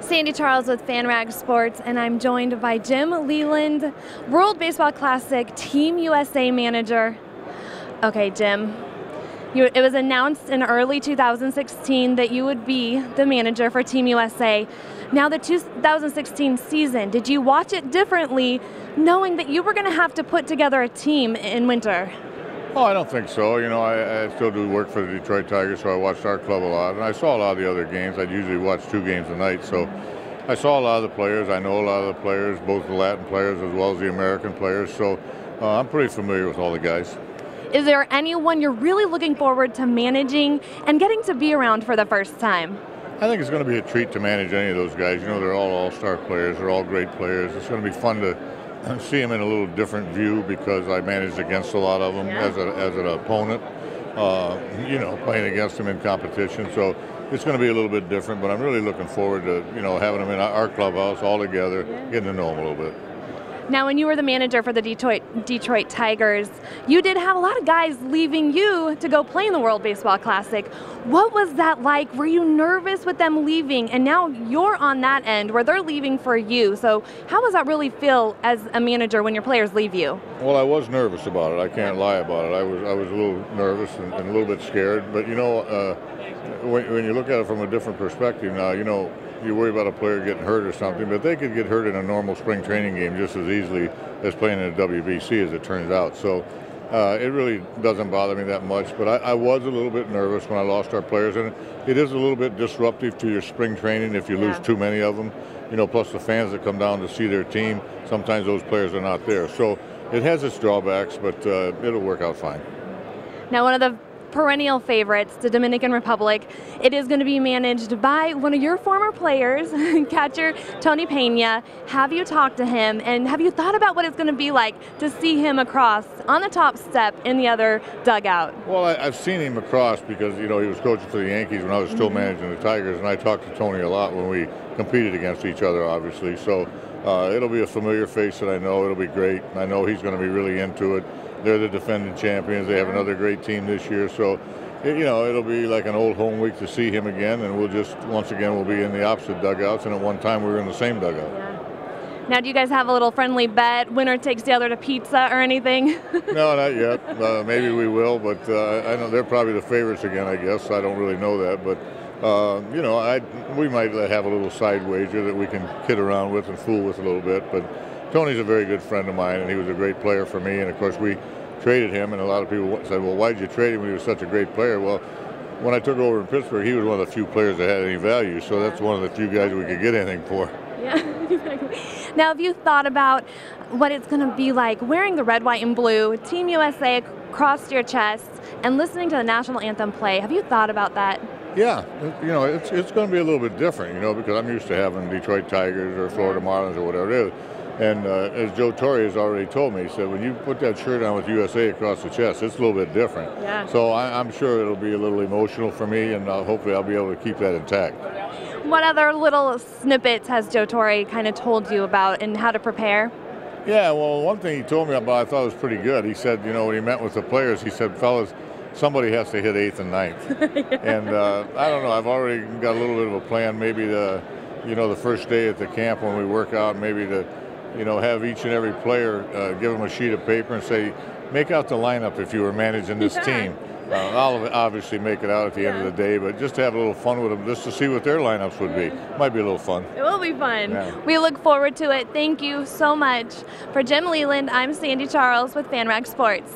Sande Charles with FanRag Sports, and I'm joined by Jim Leyland, World Baseball Classic Team USA manager. Okay, Jim, it was announced in early 2016 that you would be the manager for Team USA. Now the 2016 season, did you watch it differently, knowing that you were going to have to put together a team in winter? Oh, I don't think so. You know, I still do work for the Detroit Tigers, so I watched our club a lot. And I saw a lot of the other games. I'd usually watch 2 games a night. So I saw a lot of the players. I know a lot of the players, both the Latin players as well as the American players. So I'm pretty familiar with all the guys. Is there anyone you're really looking forward to managing and getting to be around for the first time? I think it's going to be a treat to manage any of those guys. You know, they're all all-star players. They're all great players. It's going to be fun to see them in a little different view because I managed against a lot of them as an opponent, you know, playing against them in competition. So it's going to be a little bit different, but I'm really looking forward to, you know, having them in our clubhouse all together, getting to know them a little bit. Now, when you were the manager for the Detroit Tigers, you did have a lot of guys leaving you to go play in the World Baseball Classic. What was that like? Were you nervous with them leaving? And now you're on that end where they're leaving for you. So how does that really feel as a manager when your players leave you? Well, I was nervous about it. I can't lie about it. I was a little nervous and a little bit scared. But, you know, when you look at it from a different perspective now, you know, you worry about a player getting hurt or something, but they could get hurt in a normal spring training game just as easily as playing in a WBC, as it turns out. So it really doesn't bother me that much, but I was a little bit nervous when I lost our players, and it is a little bit disruptive to your spring training if you lose too many of them. You know, plus the fans that come down to see their team, sometimes those players are not there. So it has its drawbacks, but it'll work out fine. Now, one of the perennial favorites, the Dominican Republic, it is going to be managed by one of your former players, catcher Tony Pena. Have you talked to him, and have you thought about what it's going to be like to see him across on the top step in the other dugout? Well, I've seen him across because, you know, he was coaching for the Yankees when I was still managing the Tigers, and I talked to Tony a lot when we competed against each other, obviously. So it'll be a familiar face that I know. It'll be great. I know he's going to be really into it. They're the defending champions. They have another great team this year. So, you know, it'll be like an old home week to see him again. And we'll just, once again, we'll be in the opposite dugouts. And at one time, we were in the same dugout. Yeah. Now, do you guys have a little friendly bet? Winner takes the other to pizza or anything? No, not yet. Maybe we will. But I know they're probably the favorites again, I guess. I don't really know that. But, you know, we might have a little side wager that we can kid around with and fool with a little bit. But Tony's a very good friend of mine, and he was a great player for me. And, of course, we traded him, and a lot of people said, well, why did you trade him when he was such a great player? Well, when I took over in Pittsburgh, he was one of the few players that had any value, so that's one of the few guys we could get anything for. Yeah, exactly. Now, have you thought about what it's going to be like wearing the red, white, and blue, Team USA across your chest, and listening to the national anthem play? Have you thought about that? Yeah, you know, it's going to be a little bit different, you know, because I'm used to having Detroit Tigers or Florida Marlins or whatever it is. And as Joe Torre has already told me, he said, when you put that shirt on with USA across the chest, it's a little bit different. Yeah. So I'm sure it'll be a little emotional for me, and hopefully I'll be able to keep that intact. What other little snippets has Joe Torre kind of told you about and how to prepare? Yeah, well, one thing he told me about I thought was pretty good. He said, you know, when he met with the players, he said, fellas, somebody has to hit 8th and 9th. And I don't know, I've already got a little bit of a plan, maybe you know, the first day at the camp when we work out, maybe to, you know, have each and every player give them a sheet of paper and say, make out the lineup if you were managing this team. I'll obviously make it out at the end of the day, but just to have a little fun with them, just to see what their lineups would be. Might be a little fun. It will be fun. Yeah. We look forward to it. Thank you so much. For Jim Leyland, I'm Sande Charles with FanRag Sports.